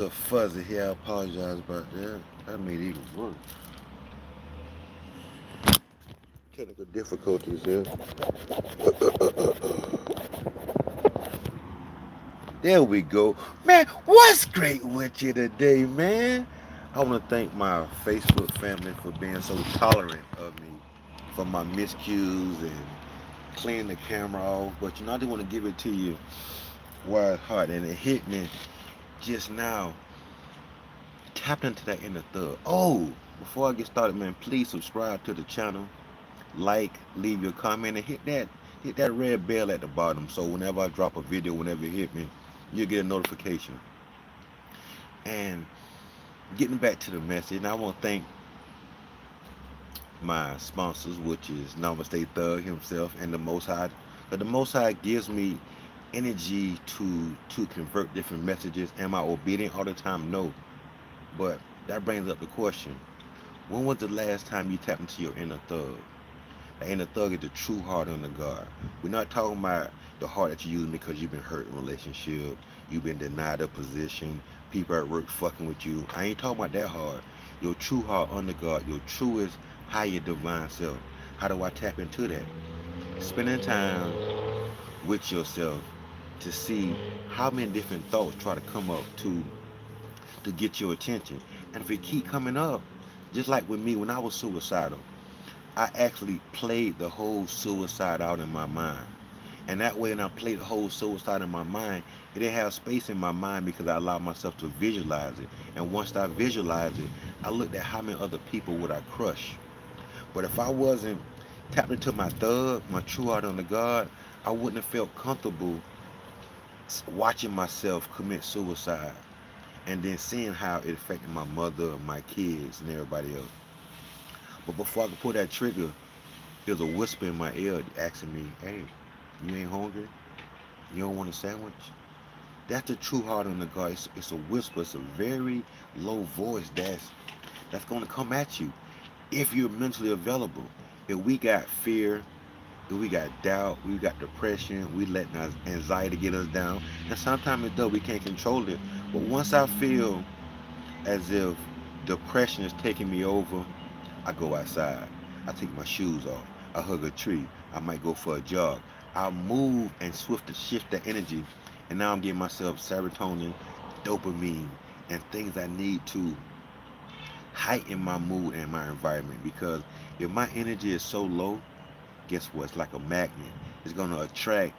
little fuzzy here. I apologize about that. That made it even worse. Technical difficulties here. There we go. Man, what's great with you today, man? I want to thank my Facebook family for being so tolerant of me for my miscues and cleaning the camera off. But I just want to give it to you wide heart, and it hit me just now. Tap into that inner thug. Oh, before I get started, man, please subscribe to the channel, like, leave your comment, and hit that red bell at the bottom. So whenever I drop a video, whenever it hit me, you'll get a notification. And getting back to the message, and I want to thank my sponsors, which is Namaste Thug himself and the Most High. But the Most High gives me energy to convert different messages. Am I obedient all the time? No. But that brings up the question: when was the last time you tapped into your inner thug? The inner thug is the true heart on the guard. We're not talking about the heart that you're using because you've been hurt in a relationship, you've been denied a position, people at work fucking with you. I ain't talking about that heart. Your true heart on the guard, your truest, higher divine self. How do I tap into that? Spending time with yourself to see how many different thoughts try to come up to get your attention. And if it keep coming up, just like with me when I was suicidal, I actually played the whole suicide out in my mind. And that way, when I played the whole suicide in my mind, it didn't have space in my mind because I allowed myself to visualize it. And once I visualized it, I looked at how many other people would I crush. But if I wasn't tapped into my thug, my true heart on the God, I wouldn't have felt comfortable watching myself commit suicide and then seeing how it affected my mother, my kids, and everybody else. But before I could pull that trigger, there's a whisper in my ear asking me, "Hey, you ain't hungry? You don't want a sandwich?" That's the true heart on the God. It's a whisper. It's a very low voice that's going to come at you if you're mentally available. If we got fear, if we got doubt, we got depression, we letting our anxiety get us down, and sometimes it does. We can't control it. But once I feel as if depression is taking me over, I go outside. I take my shoes off. I hug a tree. I might go for a jog. I move and swift to shift the energy. And now I'm getting myself serotonin, dopamine, and things I need to heighten my mood and my environment. Because if my energy is so low, guess what? It's like a magnet. It's going to attract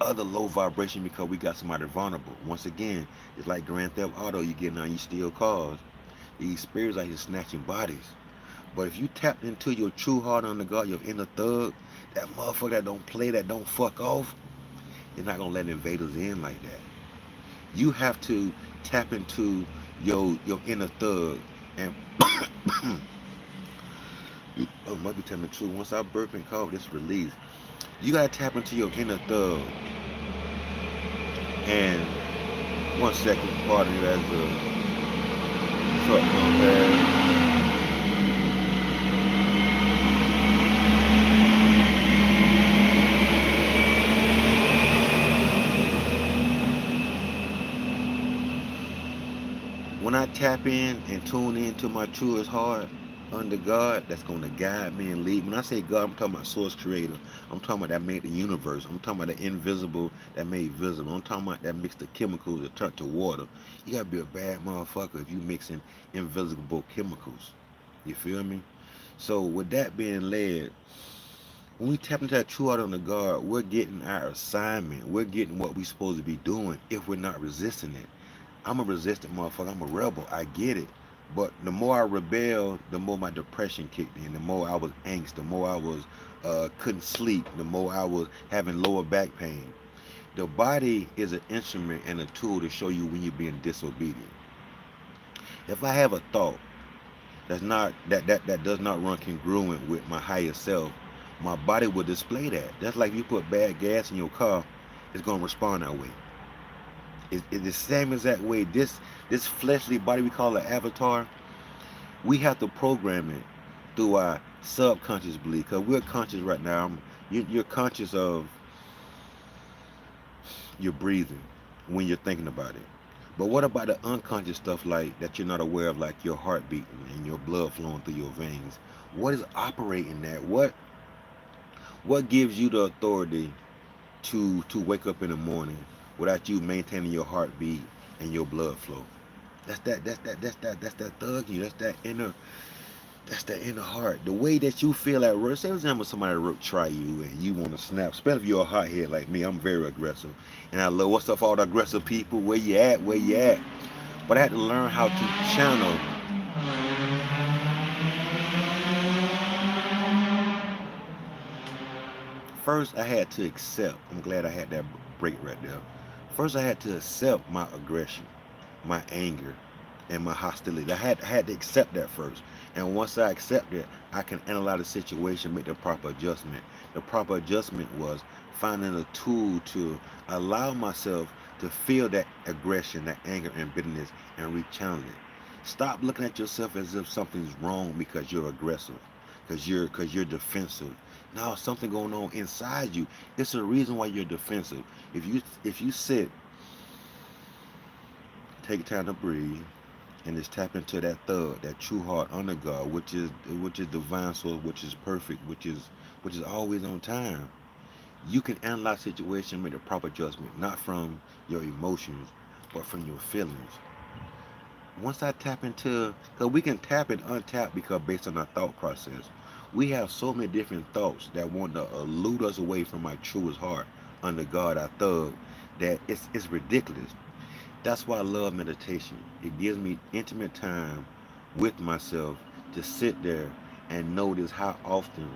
other low vibration because we got somebody vulnerable. Once again, it's like Grand Theft Auto. You get on, you steal cars. These spirits are just snatching bodies. But if you tap into your true heart on the God, your inner thug, that motherfucker that don't play, that don't fuck off, you're not gonna let invaders in like that. You have to tap into your inner thug, and I might be telling the truth. Once I burp and cough, this release. You gotta tap into your inner thug. And 1 second, pardon me as the truck comes past. When I tap in and tune into my truest heart under God, that's going to guide me and lead me. When I say God, I'm talking about source creator. I'm talking about that made the universe. I'm talking about the invisible that made visible. I'm talking about that mixed the chemicals that turned to water. You got to be a bad motherfucker if you mixing invisible chemicals. You feel me? So with that being led, when we tap into that true heart under God, we're getting our assignment. We're getting what we're supposed to be doing if we're not resisting it. I'm a resistant motherfucker. I'm a rebel. I get it. But the more I rebelled, the more my depression kicked in. The more I was angst. The more I was couldn't sleep. The more I was having lower back pain. The body is an instrument and a tool to show you when you're being disobedient. If I have a thought that does not run congruent with my higher self, my body will display that. That's like you put bad gas in your car, it's gonna respond that way. It's the same exact way. This fleshly body we call an avatar, we have to program it through our subconscious belief. Because we're conscious right now. You're conscious of your breathing when you're thinking about it. But what about the unconscious stuff like that you're not aware of, like your heart beating and your blood flowing through your veins? What is operating that? What gives you the authority to wake up in the morning without you maintaining your heartbeat and your blood flow? That's that thug in you. That's that inner heart. The way that you feel at work. Say, for example, somebody try you and you want to snap. Especially if you're a hothead like me. I'm very aggressive, and I love what's up for all the aggressive people. Where you at? Where you at? But I had to learn how to channel. First, I had to accept. I'm glad I had that break right there. First, I had to accept my aggression, my anger, and my hostility. I had to accept that first. And once I accept it, I can analyze the situation, make the proper adjustment. The proper adjustment was finding a tool to allow myself to feel that aggression, that anger and bitterness, and rechannel it. Stop looking at yourself as if something's wrong because you're aggressive, because you're defensive. No, something going on inside you. It's a reason why you're defensive. If you sit, take time to breathe, and just tap into that thug, that true heart under God, which is divine source, which is perfect, which is always on time. You can analyze situation, make the proper adjustment, not from your emotions, but from your feelings. Once I tap into, because we can tap and untap because based on our thought process, we have so many different thoughts that want to elude us away from our truest heart under God, our thug, that it's ridiculous. That's why I love meditation. It gives me intimate time with myself to sit there and notice how often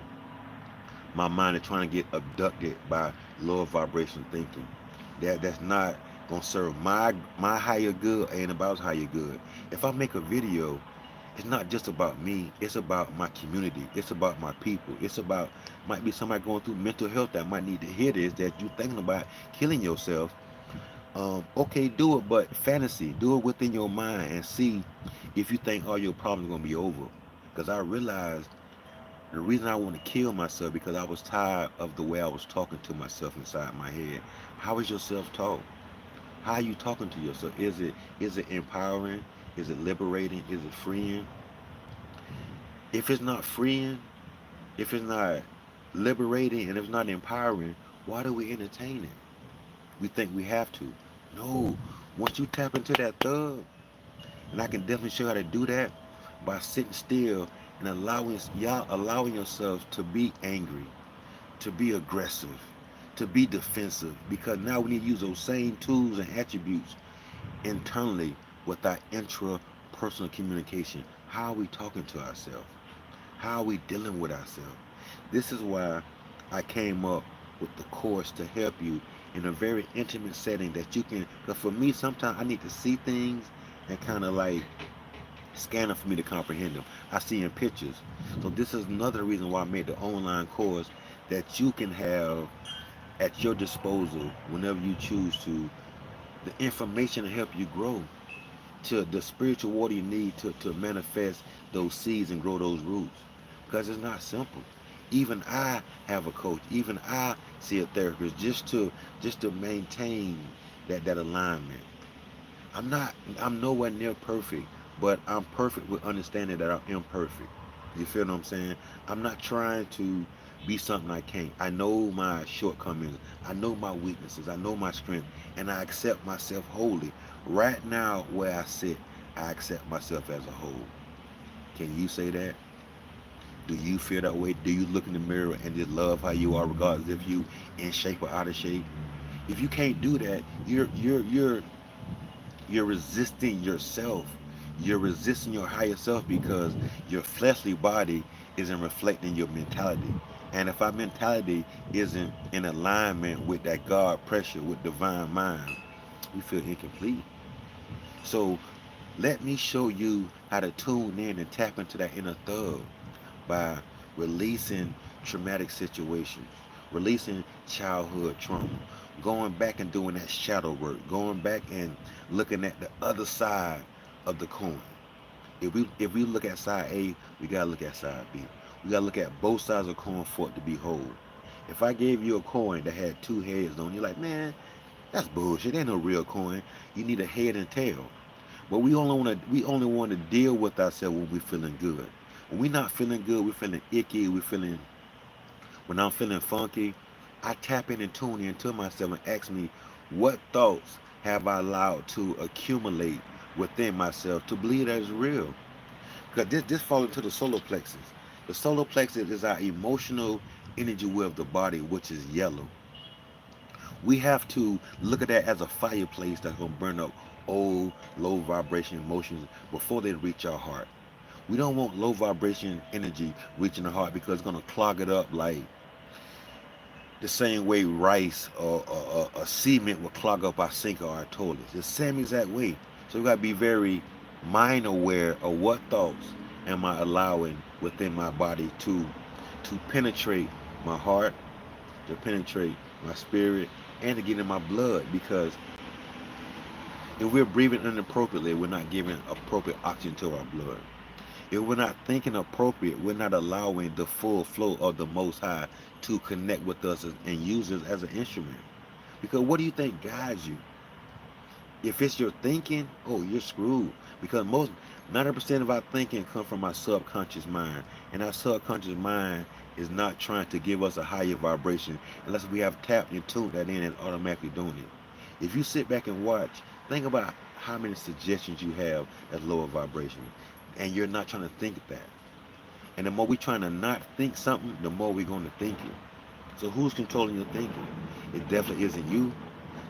my mind is trying to get abducted by lower vibration thinking. That's not gonna serve my higher good and about higher good. If I make a video, it's not just about me, it's about my community, it's about my people, it's about might be somebody going through mental health that might need to hear this, that you thinking about killing yourself. Okay, do it, but fantasy, do it within your mind and see if you think all your problems are gonna be over. Because I realized the reason I want to kill myself because I was tired of the way I was talking to myself inside my head. How is your self-talk? How are you talking to yourself? Is it empowering? Is it liberating? Is it freeing? If it's not freeing, if it's not liberating, and if it's not empowering, why do we entertain it? We think we have to. No. Once you tap into that thug, and I can definitely show you how to do that by sitting still and allowing yourself to be angry, to be aggressive, to be defensive. Because now we need to use those same tools and attributes internally with our intrapersonal communication. How are we talking to ourselves? How are we dealing with ourselves? This is why I came up with the course to help you in a very intimate setting that you can. Because for me, sometimes I need to see things and kind of like scan them for me to comprehend them. I see in pictures. So this is another reason why I made the online course that you can have at your disposal whenever you choose to. The information to help you grow to the spiritual water you need to manifest those seeds and grow those roots. Because it's not simple. Even I have a coach. Even I see a therapist just to maintain that alignment. I'm nowhere near perfect, but I'm perfect with understanding that I'm imperfect. You feel what I'm saying? I'm not trying to be something I can't. I know my shortcomings. I know my weaknesses. I know my strength. And I accept myself wholly. Right now, where I sit, I accept myself as a whole. Can you say that? Do you feel that way? Do you look in the mirror and just love how you are, regardless if you in shape or out of shape? If you can't do that, you're resisting yourself. You're resisting your higher self because your fleshly body isn't reflecting your mentality. And if our mentality isn't in alignment with that God pressure, with divine mind, we feel incomplete. So let me show you how to tune in and tap into that inner thug by releasing traumatic situations, releasing childhood trauma, going back and doing that shadow work, going back and looking at the other side of the coin. If we look at side A, we gotta look at side B. We gotta look at both sides of the coin for it to be whole. If I gave you a coin that had two heads on, you're like, man, That's bullshit. Ain't no real coin. You need a head and tail. But we only want to deal with ourselves when we're feeling good. When we're not feeling good, we're feeling icky, when I'm feeling funky, I tap in and tune into myself and ask me, what thoughts have I allowed to accumulate within myself to believe that is real? Because this falls into the solar plexus. The solar plexus is our emotional energy wheel of the body, which is yellow. We have to look at that as a fireplace that's going to burn up old, low vibration emotions before they reach our heart. We don't want low vibration energy reaching the heart because it's going to clog it up like the same way rice or cement will clog up our sink or our toilets. The same exact way. So we got to be very mind aware of what thoughts am I allowing within my body to penetrate my heart, to penetrate my spirit, and to get in my blood. Because if we're breathing inappropriately, we're not giving appropriate oxygen to our blood. If we're not thinking appropriate, we're not allowing the full flow of the Most High to connect with us and use us as an instrument. Because what do you think guides you? If it's your thinking, oh, you're screwed. Because most 90% of our thinking comes from our subconscious mind, and our subconscious mind is not trying to give us a higher vibration unless we have tapped and tuned that in and automatically doing it. If you sit back and watch, think about how many suggestions you have as lower vibration, and you're not trying to think that. And the more we're trying to not think something, the more we're going to think it. So who's controlling your thinking? It definitely isn't you.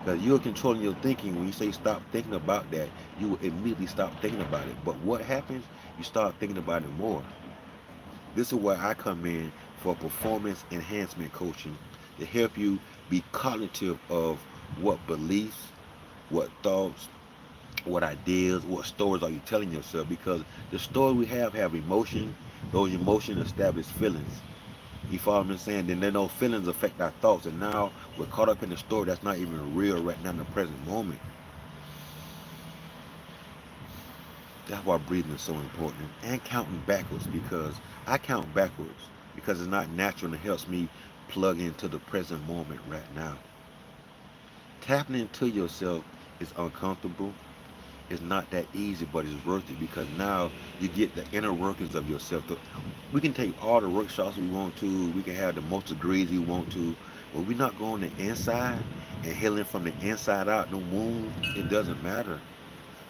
Because you're controlling your thinking. When you say stop thinking about that, you will immediately stop thinking about it. But what happens? You start thinking about it more. This is where I come in for performance enhancement coaching to help you be cognitive of what beliefs, what thoughts, what ideas, what stories are you telling yourself? Because the story we have emotion. Those emotions establish feelings. You follow what I'm saying? Then those feelings affect our thoughts, and now we're caught up in a story that's not even real right now in the present moment. That's why breathing is so important, and counting backwards, because I count backwards because it's not natural and it helps me plug into the present moment right now. Tapping into yourself is uncomfortable. It's not that easy, but it's worth it because now you get the inner workings of yourself. We can take all the workshops we want to, we can have the most degrees we want to, but we're not going the inside and healing from the inside out, no wounds, it doesn't matter.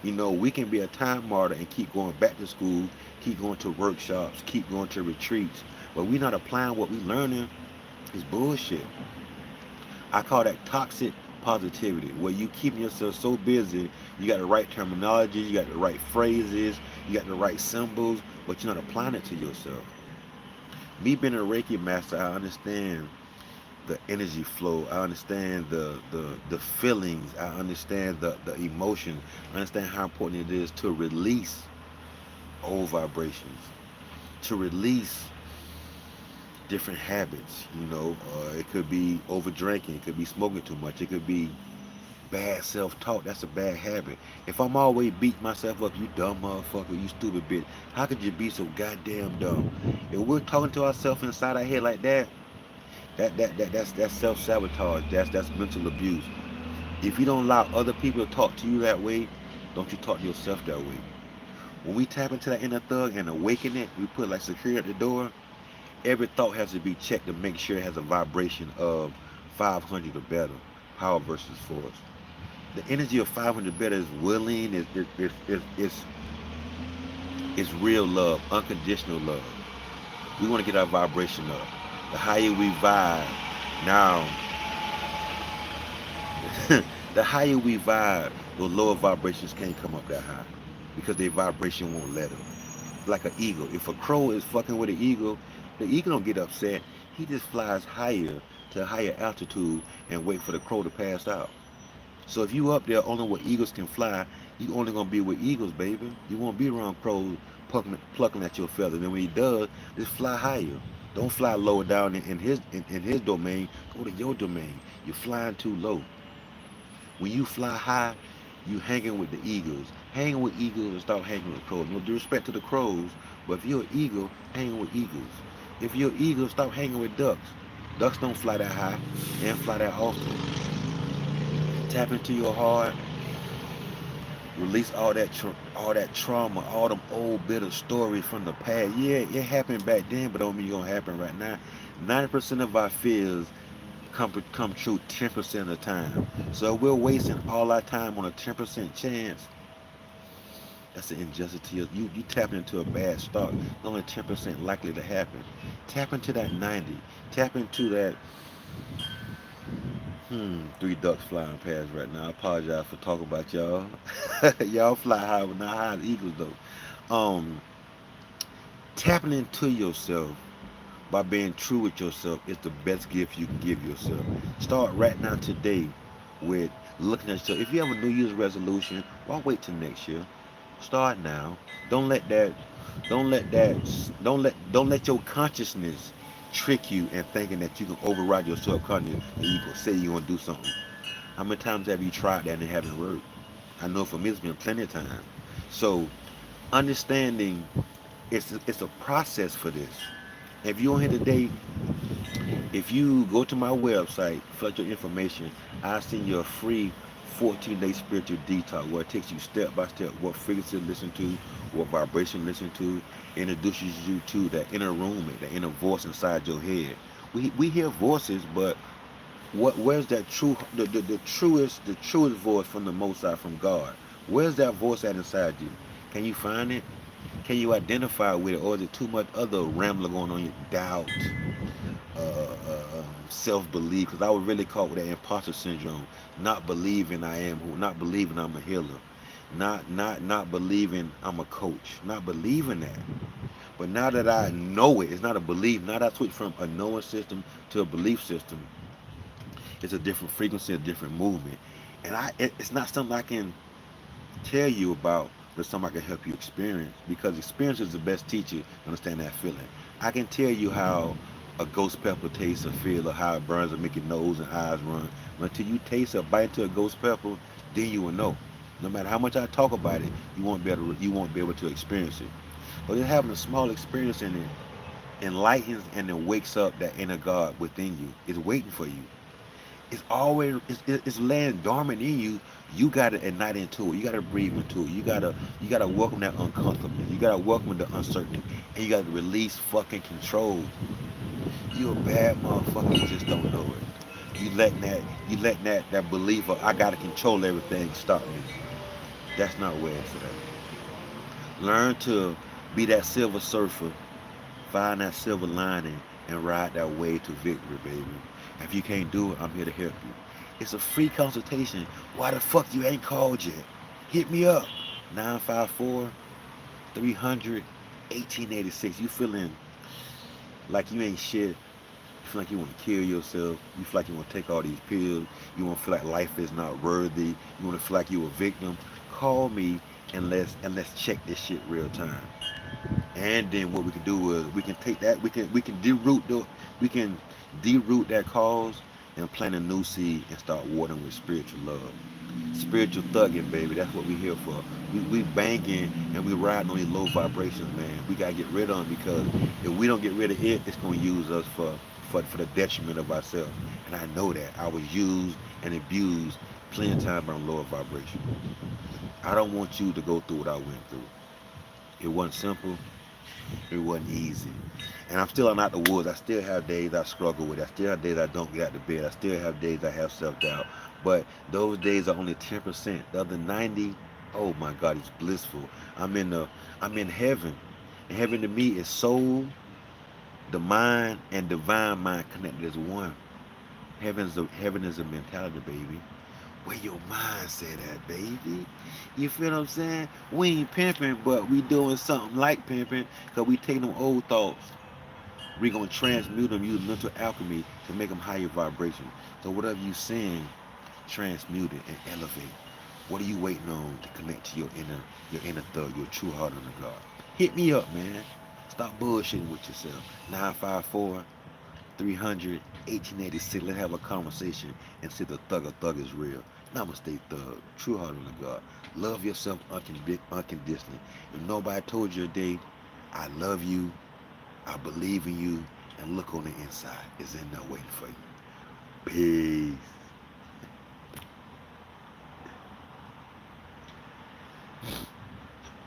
We can be a time martyr and keep going back to school, keep going to workshops, keep going to retreats, but we're not applying what we're learning. It's bullshit. I call that toxic positivity, where you keep yourself so busy, you got the right terminology, you got the right phrases, you got the right symbols, but you're not applying it to yourself. Me being a Reiki master, I understand the energy flow. I understand the feelings. I understand the emotion. I understand how important it is to release old vibrations, to release different habits. It could be over drinking, it could be smoking too much, it could be bad self-talk. That's a bad habit. If I'm always beating myself up, you dumb motherfucker, you stupid bitch, how could you be so goddamn dumb? If we're talking to ourselves inside our head like that, that's self-sabotage. That's mental abuse. If you don't allow other people to talk to you that way, don't you talk to yourself that way. When we tap into that inner thug and awaken it, we put like security at the door. Every thought has to be checked to make sure it has a vibration of 500 or better. Power versus force. The energy of 500 better is willing, is real love, unconditional love. We want to get our vibration up. The higher we vibe, now, the higher we vibe, those lower vibrations can't come up that high because their vibration won't let them. Like an eagle. If a crow is fucking with an eagle, the eagle don't get upset. He just flies higher to a higher altitude and wait for the crow to pass out. So if you up there only where eagles can fly, you only gonna be with eagles, baby. You won't be around crows plucking at your feathers. And when he does, just fly higher. Don't fly lower down in his domain. Go to your domain. You're flying too low. When you fly high, you hanging with the eagles. Hanging with eagles and stop hanging with crows. No disrespect to the crows, but if you're an eagle, hanging with eagles. If you're an eagle, stop hanging with ducks. Ducks don't fly that high and fly that often. Tap into your heart. Release all that trauma, all them old bitter stories from the past. Yeah, it happened back then, but don't mean it's gonna happen right now. 90% of our fears come true 10% of the time. So if we're wasting all our time on a 10% chance. That's an injustice to you. You tapping into a bad stock. It's only 10% likely to happen. Tap into that 90. Tap into that. Three ducks flying past right now. I apologize for talking about y'all. Y'all fly high, but not high as eagles though. Tapping into yourself by being true with yourself is the best gift you can give yourself. Start right now today with looking at yourself. If you have a New Year's resolution, why wait till next year? Start now. Don't let that don't let your consciousness trick you and thinking that you can override your subconscious and you can say you want to do something. How many times have you tried that and it haven't worked? I know for me it's been plenty of times. So understanding it's a process for this. If you on here today, if you go to my website, fill out your information, I'll send you a free 14-day spiritual detox where it takes you step by step what frequency to listen to, what vibration to listen to, introduces you to that inner roommate, that inner voice inside your head. We hear voices, but where's that truest voice from the Most High, from God? Where's that voice at inside you? Can you find it? Can you identify with it, or is it too much other rambling going on? Your doubt, self-belief, because I would really call it that imposter syndrome. Not believing I am who, not believing I'm a healer, not believing I'm a coach, not believing that. But now that I know it, it's not a belief. Now that I switch from a knowing system to a belief system, it's a different frequency, a different movement, and it's not something I can tell you about, but something I can help you experience, because experience is the best teacher to understand that feeling. I can tell you how a ghost pepper tastes or feel, or how it burns and make your nose and eyes run. But until you taste or bite into a ghost pepper, then you will know. No matter how much I talk about it, you won't be able to experience it. But just having a small experience in it enlightens and then wakes up that inner God within you. It's waiting for you. It's laying dormant in you. You gotta ignite into it. You gotta breathe into it. You gotta welcome that uncomfortableness. You gotta welcome the uncertainty, and you gotta release fucking control. You a bad motherfucker. You just don't know it. You letting that belief of I gotta control everything stop me. That's not where it's at. Learn to be that silver surfer. Find that silver lining and ride that way to victory, baby. If you can't do it, I'm here to help you. It's a free consultation. Why the fuck you ain't called yet? Hit me up. 954 300 1886. You feeling like you ain't shit. You feel like you want to kill yourself. You feel like you want to take all these pills. You want to feel like life is not worthy. You want to feel like you're a victim. Call me and let's check this shit real time. And then what we can do is we can take that we can deroot that cause and plant a new seed and start watering with spiritual love. Spiritual thugging, baby. That's what we here for. We banging and we riding on these low vibrations, man. We gotta get rid of them, because if we don't get rid of it, it's gonna use us for the detriment of ourselves. And I know that. I was used and abused plenty of time on lower vibration. I don't want you to go through what I went through. It wasn't simple. It wasn't easy. And I'm still not the woods. I still have days I struggle with. I still have days I don't get out of bed. I still have days I have self-doubt. But those days are only 10%. The other 90, oh my God, it's blissful. I'm in heaven. And heaven to me is soul, the mind, and divine mind connected as one. Heaven is a mentality, baby. Where your mindset at, baby? You feel what I'm saying? We ain't pimping, but we doing something like pimping, because we take them old thoughts. We gonna transmute them, use mental alchemy to make them higher vibration. So whatever you saying, transmute it and elevate. What are you waiting on to connect to your inner thug, your true heart on the God? Hit me up, man. Stop bullshitting with yourself. 954 300 1886. Let's have a conversation and see the thug is real. Namaste, thug. True heart on the God. Love yourself unconditionally. If nobody told you today, I love you, I believe in you, and look on the inside. It's in there waiting for you. Peace.